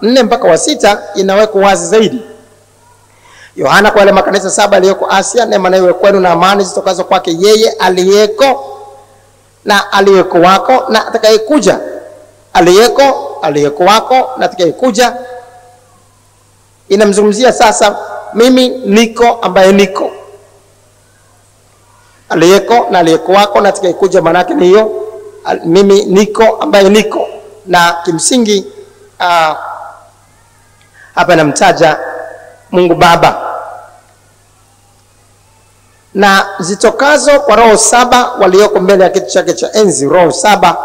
4 mpaka wa 6 inawekwa wazi zaidi. Yohana kwa wale makanisa 7 aliyoko Asia, neema na iwe kwenu na amani zitokazo kwake yeye aliyeko na aliyeko wako na atakayekuja. Aliyeko wako na atakayekuja inamzungumzia sasa mimi niko ambaye niko. Aliyeko na aliyeko wako na atakayekuja, maana yake ni hiyo, mimi niko ambaye niko. Na kimsingi hapa namtaja Mungu Baba. Na zitokazo kwa roho 7 walioko mbele ya kiti chake cha enzi. Roho 7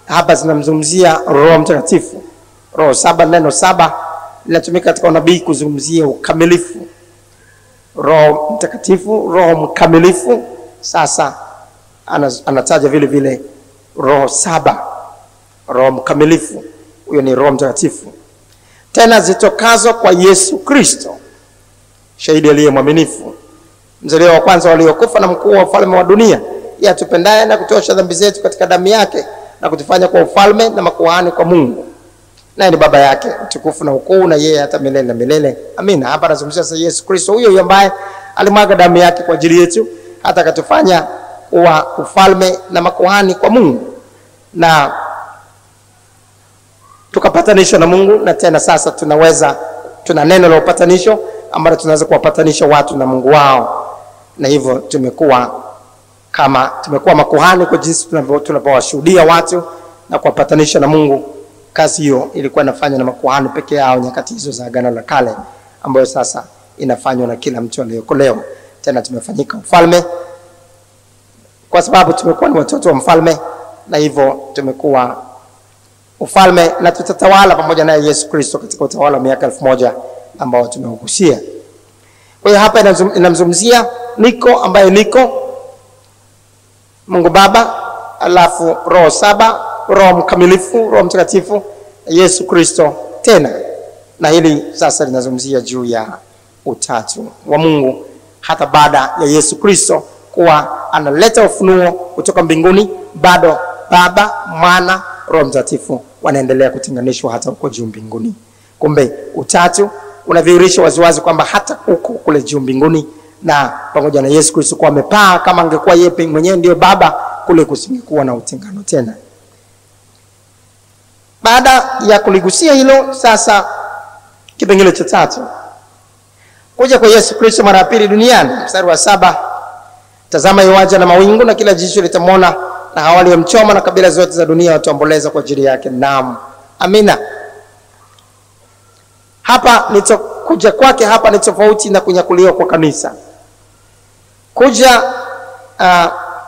hapa zinamzungumzia Roho Mtakatifu. Roho 7, neno 7 linatumika katika unabii kuzungumzia ukamilifu. Roho Mtakatifu, Roho mkamilifu. Sasa anataja vile vile roho 7, Roho mkamilifu, huyo ni Roho Mtakatifu. Tena zitokazo kwa Yesu Kristo, shahidi aliye mwaminifu, mzaliwa wa kwanza waliokufa na mkuu wa ufalme wa dunia, yeye atupendaye na kutosha dhambi zetu katika damu yake na kutufanya kwa ufalme na makuhani kwa Mungu. Naye ni baba yake, utukufu na ukuu na yeye hata milele na milele. Amina. Hapa anazungumzia sasa Yesu Kristo, huyo ambaye alimwaga damu yake kwa ajili yetu hata akatufanya kwa ufalme na makuhani kwa Mungu, na tukapatanishwa na Mungu. Na tena sasa tuna neno la upatanisho ambalo tunaweza kuwapatanisha watu na Mungu wao, na hivyo tumekuwa makuhani kwa jinsi tunapowashuhudia watu na kuwapatanisha na Mungu. Kazi hiyo ilikuwa inafanywa na makuhani peke yao nyakati hizo za Agano la Kale, ambayo sasa inafanywa na kila mtu aliyeokolewa. Tena tumefanyika ufalme kwa sababu tumekuwa ni watoto wa mfalme, na hivyo tumekuwa ufalme na tutatawala pamoja na Yesu Kristo katika utawala wa miaka 1000 ambao tumeugusia. Kwa hiyo hapa inamzungumzia niko ambaye niko, Mungu Baba, alafu roho 7, Roho mkamilifu, Roho Mtakatifu, Yesu Kristo tena. Na hili sasa linazungumzia juu ya utatu wa Mungu hata baada ya Yesu Kristo kuwa analeta ufunuo kutoka mbinguni. Bado Baba, Mwana, Roho Mtakatifu wanaendelea kutenganishwa hata huko juu mbinguni. Kumbe utatu unadhihirisha waziwazi kwamba hata huko kule juu mbinguni na pamoja na Yesu Kristo kwa amepaa, kama angekuwa yeye mwenyewe ndio Baba, kule kusingekuwa na utengano tena. Baada ya kuligusia hilo, sasa kipengele cha 3, kuja kwa Yesu Kristo mara ya pili duniani. Mstari wa 7, tazama yuaja na mawingu na kila jicho litamwona, na hao waliomchoma na kabila zote za dunia wataomboleza kwa ajili yake. Naam, amina. Hapa kuja kwake hapa ni tofauti na kunyakuliwa kwa kanisa. Kuja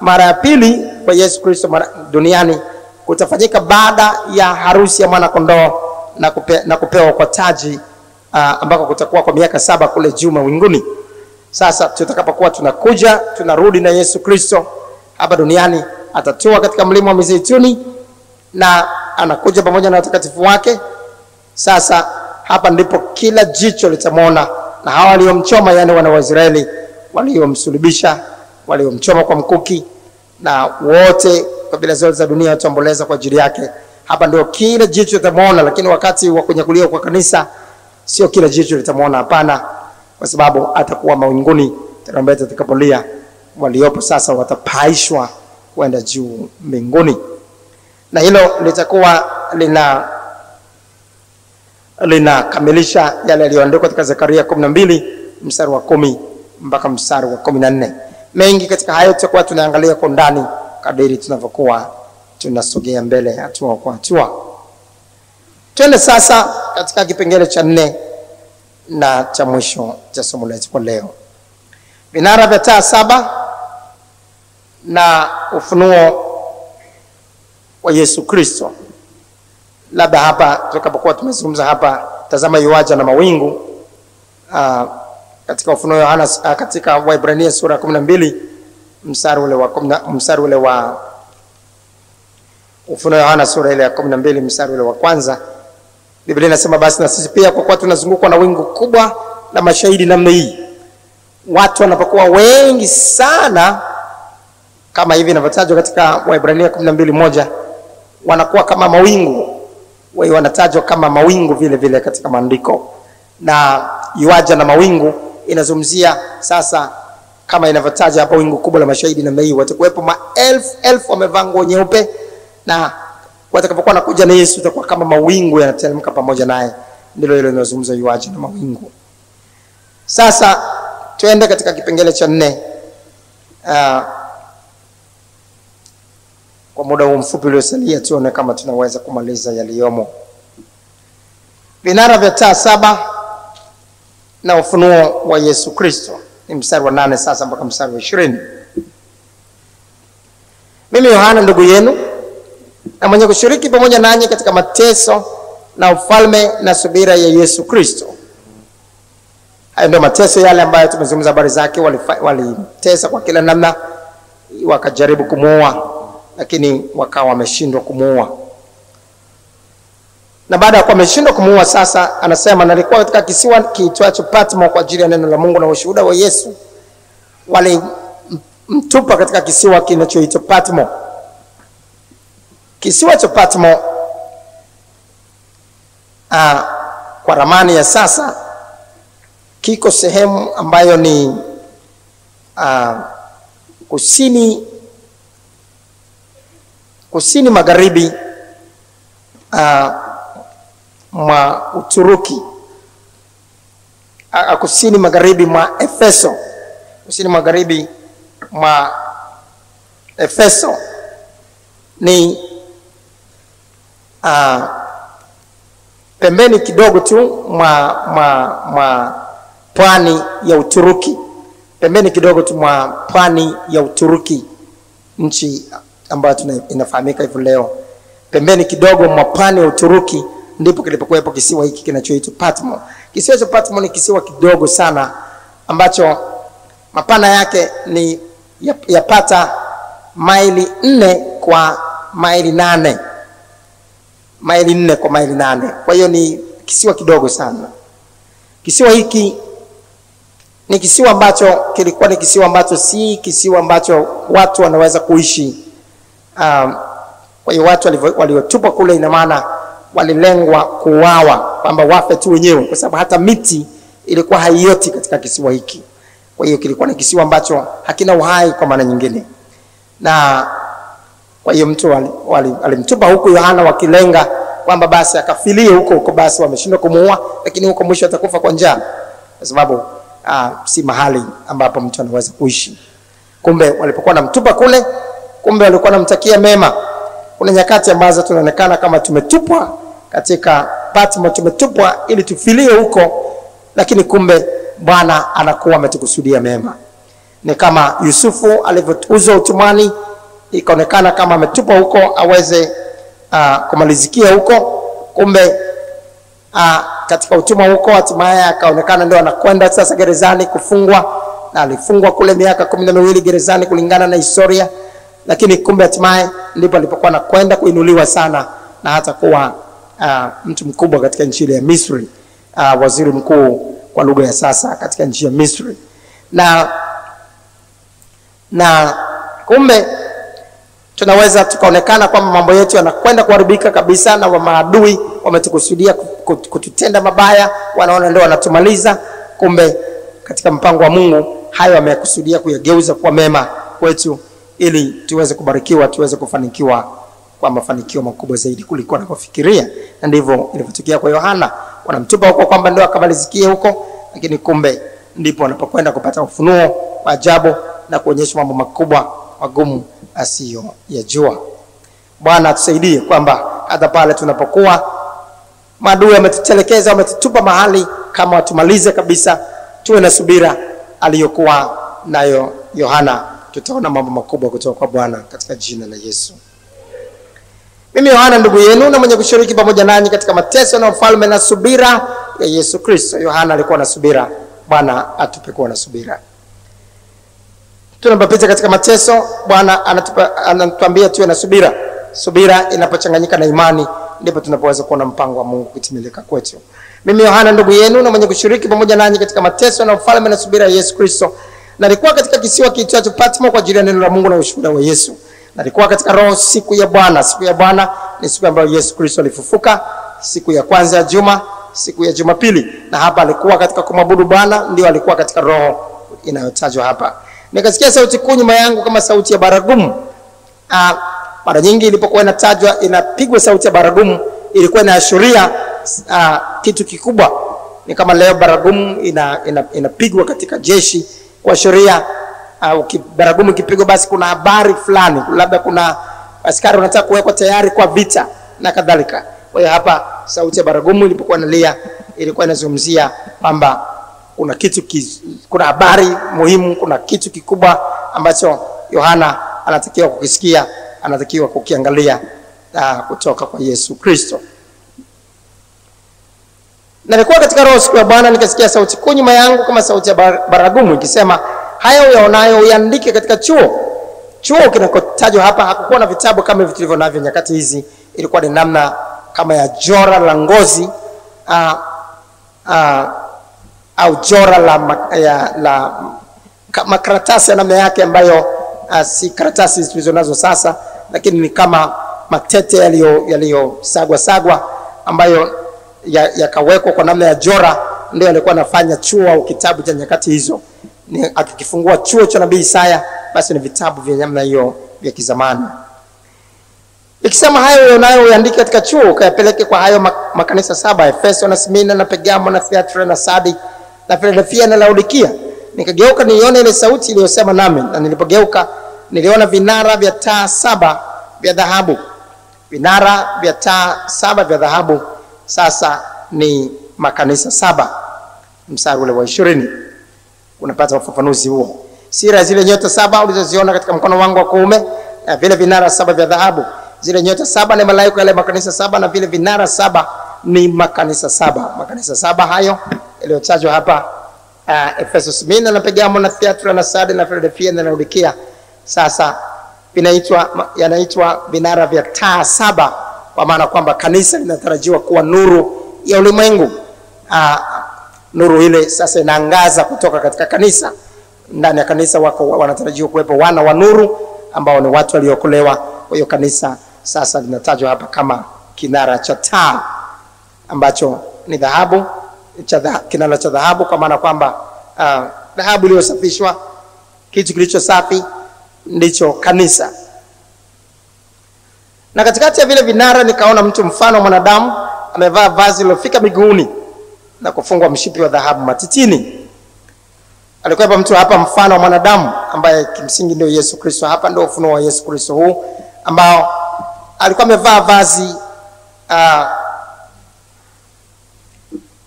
mara ya pili kwa Yesu Kristo duniani kutafanyika baada ya harusi ya mwana kondoo na kupewa kwa taji ambako kutakuwa kwa miaka 7 kule juu mawinguni. Sasa tutakapokuwa tunakuja tunarudi na Yesu Kristo hapa duniani, atatua katika mlima wa Mizeituni na anakuja pamoja na watakatifu wake. Sasa hapa ndipo kila jicho litamwona, na hawa waliomchoma, yani wana wa Israeli waliomsulubisha, waliomchoma kwa mkuki, na wote kabila zote za dunia wataomboleza kwa ajili yake. Hapa ndio kila jicho litamwona. Lakini wakati wa kunyakuliwa kwa kanisa sio kila jicho litamwona, hapana, kwa sababu atakuwa mawinguni, tarumbeta itakapolia, waliopo sasa watapaishwa kwenda juu mbinguni. Na hilo litakuwa linakamilisha yale yaliyoandikwa katika Zekaria 12 mstari wa 10 mpaka mstari wa 14. Mengi katika hayo tutakuwa tunaangalia kwa ndani kadiri tunavyokuwa tunasogea mbele hatua kwa hatua. Twende sasa katika kipengele cha 4 na cha mwisho cha somo letu kwa leo. Vinara vya taa 7 na ufunuo wa Yesu Kristo. Labda hapa tutakapokuwa tumezungumza hapa, tazama yuaja na mawingu, katika ufunuo Yohana, katika Waebrania sura 12 mstari ule wa ufunuo Yohana sura ile ya 12 mstari ule wa kwanza, Biblia inasema basi na sisi pia, kwa kuwa tunazungukwa na wingu kubwa la mashahidi namna hii. Watu wanapokuwa wengi sana kama hivi inavyotajwa katika Waebrania 12:1, wanakuwa kama mawingu. Wao wanatajwa kama mawingu vile vile katika maandiko. Na yuaja na mawingu inazungumzia sasa, kama inavyotaja hapo, wingu kubwa la mashahidi namna hii. Watakuwepo maelfu wamevaa nguo nyeupe, na watakapokuwa nakuja na Yesu itakuwa kama mawingu yanateremka pamoja naye. Ndilo hilo linazungumza yuaja na mawingu. Sasa tuende katika kipengele cha 4. Kwa muda huu mfupi uliosalia tuone kama tunaweza kumaliza yaliyomo. Vinara vya taa 7 na ufunuo wa Yesu Kristo. Ni mstari wa 8 sasa mpaka mstari wa 20. Mimi Yohana ndugu yenu, na mwenye kushiriki pamoja nanyi katika mateso na ufalme na subira ya Yesu Kristo. Hayo ndio mateso yale ambayo tumezungumza habari zake. Walitesa kwa kila namna, wakajaribu kumuua, lakini wakawa wameshindwa kumuua. Na baada ya kuwa wameshindwa kumuua, sasa anasema, nalikuwa katika kisiwa kiitwacho Patmo kwa ajili ya neno la Mungu na ushuhuda wa Yesu. Walimtupa katika kisiwa kinachoitwa Patmo. Kisiwa cha Patmo kwa ramani ya sasa kiko sehemu ambayo ni kusini magharibi mwa Uturuki, kusini magharibi mwa Efeso, kusini magharibi mwa Efeso. Ni pembeni kidogo tu mwa pwani ya Uturuki, pembeni kidogo tu mwa pwani ya Uturuki, nchi ambayo inafahamika hivyo leo. Pembeni kidogo mwa pwani ya Uturuki ndipo kilipokuwepo kisiwa hiki kinachoitwa Patmo. Kisiwa cha Patmo ni kisiwa kidogo sana ambacho mapana yake ni yapata maili 4 kwa maili 8. Maili 4 kwa maili 8. Kwa hiyo ni kisiwa kidogo sana. Kisiwa hiki ni kisiwa ambacho kilikuwa ni kisiwa ambacho si kisiwa ambacho watu wanaweza kuishi. Kwa hiyo watu waliotupwa kule, ina maana walilengwa kuuawa, kwamba wafe tu wenyewe, kwa sababu hata miti ilikuwa haioti katika kisiwa hiki. Kwa hiyo kilikuwa ni kisiwa ambacho hakina uhai kwa maana nyingine. Na kwa hiyo mtu alimtupa huko Yohana, wakilenga kwamba basi akafilie huko basi wameshindwa kumuua, lakini huko mwisho atakufa kwa njaa, kwa sababu si mahali ambapo mtu anaweza kuishi. Kumbe walipokuwa namtupa kule, kumbe walikuwa namtakia mema. Kuna nyakati ambazo tunaonekana kama tumetupwa katika Patmo, tumetupwa ili tufilie huko, lakini kumbe Bwana anakuwa ametukusudia mema. Ni kama Yusufu alivyouzwa utumwani, ikaonekana kama ametupwa huko aweze kumalizikia huko. Kumbe katika utumwa huko hatimaye akaonekana ndio anakwenda sasa gerezani kufungwa, na alifungwa kule miaka 12 gerezani kulingana na historia. Lakini kumbe hatimaye ndipo alipokuwa anakwenda kuinuliwa sana, na hata kuwa mtu mkubwa katika nchi ya Misri, waziri mkuu kwa lugha ya sasa katika nchi ya Misri. Na kumbe tunaweza tukaonekana kwamba mambo yetu yanakwenda kuharibika kabisa, na maadui wametukusudia kututenda mabaya, wanaona ndio wanatumaliza. Kumbe katika mpango wa Mungu hayo amekusudia kuyageuza kwa mema kwetu, ili tuweze kubarikiwa, tuweze kufanikiwa kwa mafanikio makubwa zaidi kuliko anapofikiria. Na ndivyo ilivyotokea kwa Yohana. Wanamtupa huko kwamba ndio akamalizikie huko, lakini kumbe ndipo wanapokwenda kupata ufunuo wa ajabu na kuonyesha mambo makubwa magumu asiyo yajua. Bwana atusaidie kwamba hata pale tunapokuwa maadui wametutelekeza, wametutupa mahali kama watumalize kabisa, tuwe na subira aliyokuwa nayo Yohana, tutaona mambo makubwa kutoka kwa Bwana katika jina la Yesu. Mimi Yohana ndugu yenu na mwenye kushiriki pamoja nanyi katika mateso na ufalme na subira ya Yesu Kristo. Yohana alikuwa na subira. Bwana atupe kuwa na subira. Tunapopita katika mateso, Bwana anatuambia tuwe na subira. Subira inapochanganyika na imani ndipo tunapoweza kuona mpango wa Mungu kutimilika kwetu. Mimi Yohana ndugu yenu na mwenye kushiriki pamoja nanyi katika mateso na ufalme na subira ya Yesu Kristo. Nalikuwa katika kisiwa kiitwacho Patmo kwa ajili ya neno la Mungu na ushuhuda wa Yesu. Nalikuwa katika roho siku ya Bwana. Siku ya Bwana ni siku ambayo Yesu Kristo alifufuka, siku ya kwanza ya juma, siku ya Jumapili. Na hapa alikuwa katika kumwabudu Bwana, ndio alikuwa katika roho inayotajwa hapa. Nikasikia sauti kuu nyuma yangu kama sauti ya baragumu. Mara nyingi ilipokuwa inatajwa inapigwa sauti ya baragumu, ilikuwa inaashiria kitu kikubwa. Ni kama leo baragumu inapigwa katika jeshi kuashiria baragumu ikipigwa basi kuna habari fulani, labda kuna askari wanataka kuwekwa tayari kwa vita na kadhalika. Kwa hiyo hapa sauti ya baragumu ilipokuwa inalia ilikuwa inazungumzia kwamba kuna kuna habari muhimu, kuna kitu kikubwa ambacho Yohana anatakiwa kukisikia, anatakiwa kukiangalia kutoka kwa Yesu Kristo. Nalikuwa katika roho siku ya Bwana, nikasikia sauti kuu nyuma yangu kama sauti ya baragumu ikisema, haya uyaonayo uyaandike katika chuo. Chuo kinakotajwa hapa hakukuwa na vitabu kama vilivyo navyo nyakati hizi. Ilikuwa ni namna kama ya jora la ngozi au jora la makaratasi ya namna yake ambayo si karatasi tulizo nazo sasa, lakini ni kama matete yaliyosagwa ambayo yakawekwa kwa namna ya jora. Ndio alikuwa anafanya chuo au kitabu cha nyakati hizo. Akikifungua chuo cha nabii Isaya basi ni vitabu vya namna hiyo vya kizamani. Ikisema hayo unayo uandike katika chuo, ukayapeleke kwa hayo makanisa 7: Efeso na Smyrna na Pergamo na Thiatira na Sardi na Philadelphia na Laodikia. Nikageuka nione ile sauti iliyosema nami, na nilipogeuka niliona vinara vya taa 7 vya dhahabu. Vinara vya taa 7 vya dhahabu sasa ni makanisa 7. Mstari ule wa 20 unapata ufafanuzi huo. Sira zile nyota 7 ulizoziona katika mkono wangu wa kuume, na vile vinara 7 vya dhahabu. Zile nyota 7 ni malaika yale makanisa 7, na vile vinara 7 ni makanisa 7. Makanisa 7 hayo yaliyotajwa hapa, Efeso, Smyrna na Pergamo na Thiatira na Sardi na Philadelphia na Laodikia, sasa yanaitwa vinara vya taa 7, kwa maana kwamba kanisa linatarajiwa kuwa nuru ya ulimwengu. Nuru ile sasa inaangaza kutoka katika kanisa. Ndani ya kanisa wanatarajiwa kuwepo wana wa nuru ambao ni watu waliokolewa. Kwa hiyo kanisa sasa linatajwa hapa kama kinara cha taa ambacho ni dhahabu, kinara cha dhahabu, kwa maana kwamba dhahabu iliyosafishwa, kitu kilicho safi ndicho kanisa. Na katikati ya vile vinara nikaona mtu mfano wa mwanadamu amevaa vazi lilofika miguuni na kufungwa mshipi wa dhahabu matitini. Alikuwa hapa mtu hapa mfano wa mwanadamu ambaye kimsingi ndio Yesu Kristo. Hapa ndio ufunuo wa Yesu Kristo huu, ambao alikuwa amevaa vazi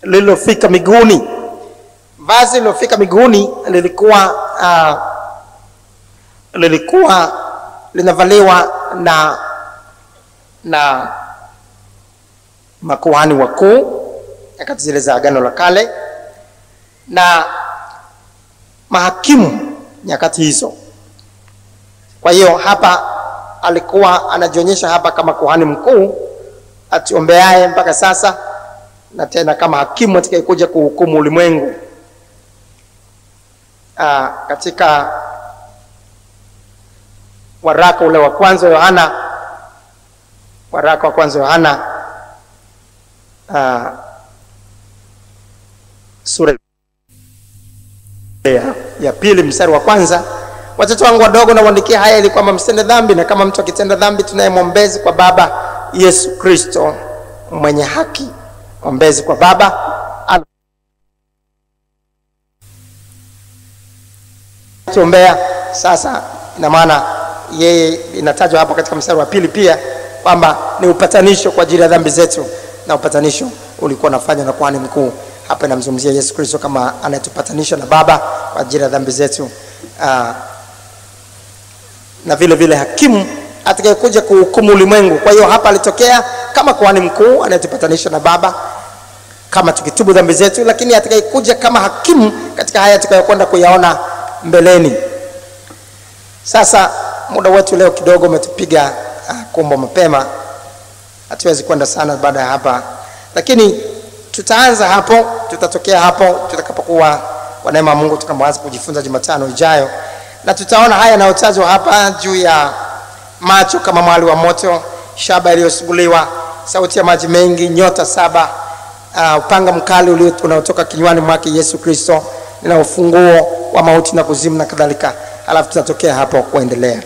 lililofika miguuni. Vazi lililofika miguuni lilikuwa linavaliwa na makuhani wakuu nyakati zile za Agano la Kale na mahakimu nyakati hizo. Kwa hiyo hapa alikuwa anajionyesha hapa kama kuhani mkuu atiombeaye mpaka sasa, na tena kama hakimu atakayekuja kuhukumu ulimwengu. Katika waraka ule wa kwanza Yohana, sura ya 2 mstari wa 1, watoto wangu wadogo na waandikia haya ili kwamba msitende dhambi, na kama mtu akitenda dhambi tunaye mwombezi kwa Baba, Yesu Kristo mwenye haki. Mwombezi kwa Baba tuombea. Sasa ina maana yeye inatajwa hapo katika mstari wa 2 pia kwamba ni upatanisho kwa ajili ya dhambi zetu, na upatanisho ulikuwa unafanywa na kuhani mkuu. Hapa inamzungumzia Yesu Kristo kama anayetupatanisha na Baba kwa ajili ya dhambi zetu. na vile vile hakimu atakayekuja kuhukumu ulimwengu. Kwa hiyo hapa alitokea kama kuhani mkuu anayetupatanisha na Baba kama tukitubu dhambi zetu, lakini atakayekuja kama hakimu katika haya tutakayokwenda kuyaona mbeleni. Sasa muda wetu leo kidogo umetupiga kumbo mapema, hatuwezi kwenda sana baada ya hapa, lakini tutaanza hapo, tutatokea hapo tutakapokuwa kwa neema ya Mungu tukamwanza kujifunza Jumatano ijayo, na tutaona haya yanayotajwa hapa juu ya macho kama mwali wa moto, shaba iliyosuguliwa, sauti ya maji mengi, nyota 7, upanga mkali unaotoka kinywani mwake Yesu Kristo, na ufunguo wa mauti na kuzimu na kadhalika. Alafu tutatokea hapo kuendelea.